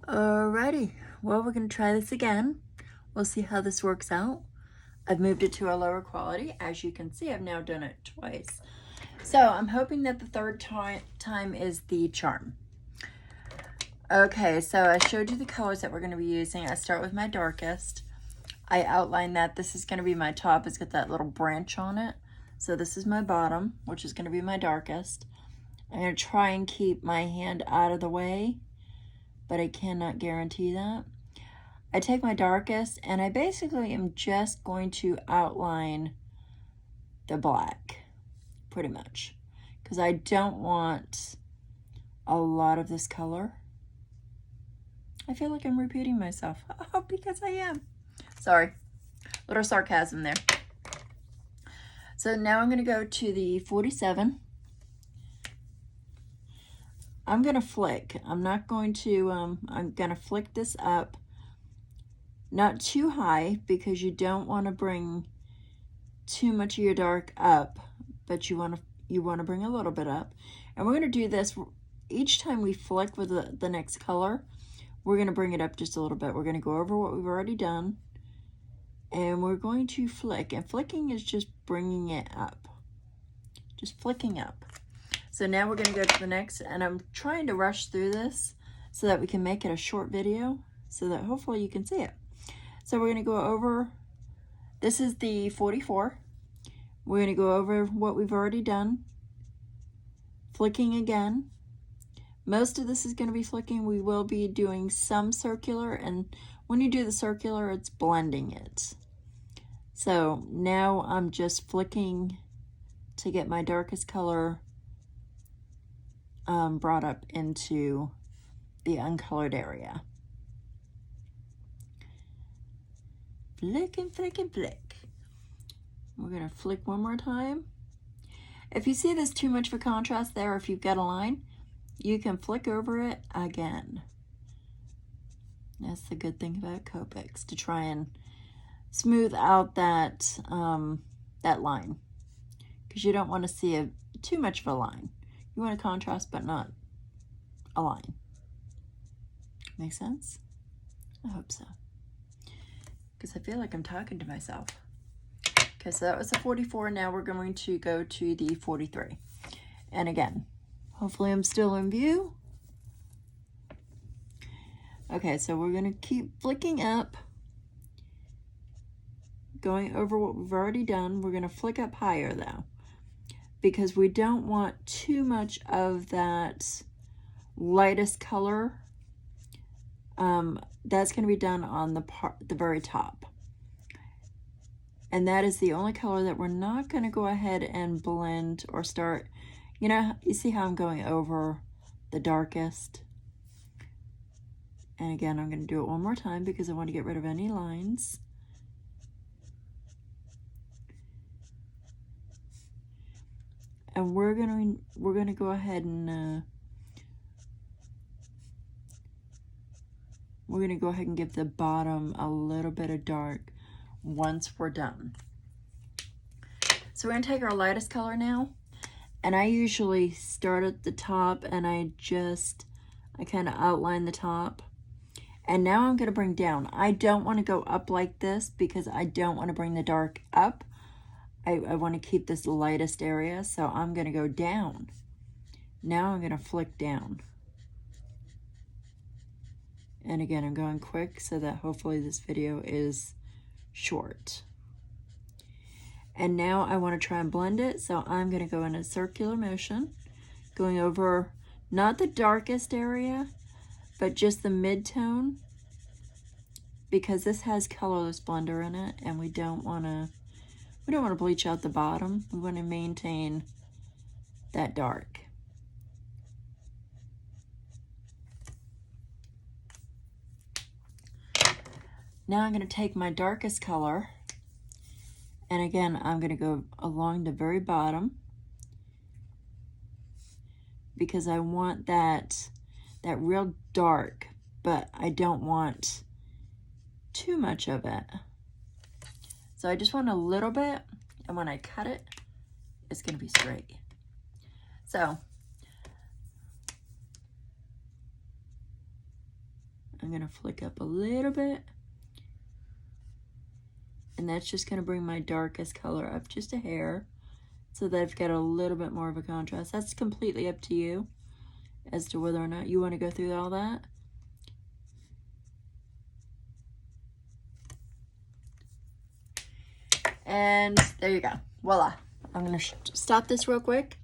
Alrighty, well, we're going to try this again. We'll see how this works out. I've moved it to a lower quality. As you can see, I've now done it twice. So I'm hoping that the third time is the charm. Okay, so I showed you the colors that we're going to be using. I start with my darkest. I outlined that this is going to be my top. It's got that little branch on it. So this is my bottom, which is going to be my darkest. I'm going to try and keep my hand out of the way, but I cannot guarantee that. I take my darkest and I basically am just going to outline the black, pretty much, because I don't want a lot of this color. I feel like I'm repeating myself. Oh, because I am. Sorry, little sarcasm there. So now I'm going to go to the 47. I'm going to flick. I'm not going to, I'm going to flick this up. Not too high, because you don't want to bring too much of your dark up, but you want to bring a little bit up. And we're going to do this each time we flick with the next color. We're going to bring it up just a little bit. We're going to go over what we've already done, and we're going to flick. And flicking is just bringing it up, just flicking up. So now we're going to go to the next, and I'm trying to rush through this so that we can make it a short video so that hopefully you can see it. So we're going to go over, this is the 44. We're going to go over what we've already done, flicking again. Most of this is going to be flicking. We will be doing some circular, and when you do the circular, it's blending it. So now I'm just flicking to get my darkest color brought up into the uncolored area. Flick and flick and flick. We're going to flick one more time. If you see there's too much of a contrast there, if you've got a line, you can flick over it again. That's the good thing about Copics, to try and smooth out that that line, because you don't want to see too much of a line. You want a contrast, but not a line. Make sense? I hope so, because I feel like I'm talking to myself. Okay, so that was the 44. Now we're going to go to the 43. And again, hopefully I'm still in view. Okay, so we're going to keep flicking up, going over what we've already done. We're going to flick up higher though, because we don't want too much of that lightest color. That's going to be done on the very top. And that is the only color that we're not going to go ahead and blend or start. You know, you see how I'm going over the darkest? And again, I'm going to do it one more time because I want to get rid of any lines. And we're going to go ahead and we're going to go ahead and give the bottom a little bit of dark once we're done. So we're going to take our lightest color now, and I usually start at the top and I kind of outline the top. And now I'm going to bring down. I don't want to go up like this because I don't want to bring the dark up. I want to keep this lightest area, so I'm going to go down. Now I'm going to flick down. And again, I'm going quick so that hopefully this video is short. And now I want to try and blend it, so I'm going to go in a circular motion, going over not the darkest area, but just the mid-tone, because this has colorless blender in it, and we don't want to bleach out the bottom. We want to maintain that dark. Now I'm going to take my darkest color, and again, I'm going to go along the very bottom because I want that real dark, but I don't want too much of it. So I just want a little bit, and when I cut it, it's going to be straight. So I'm going to flick up a little bit. And that's just going to bring my darkest color up just a hair so that I've got a little bit more of a contrast. That's completely up to you as to whether or not you want to go through all that. And there you go. Voila. I'm going to stop this real quick.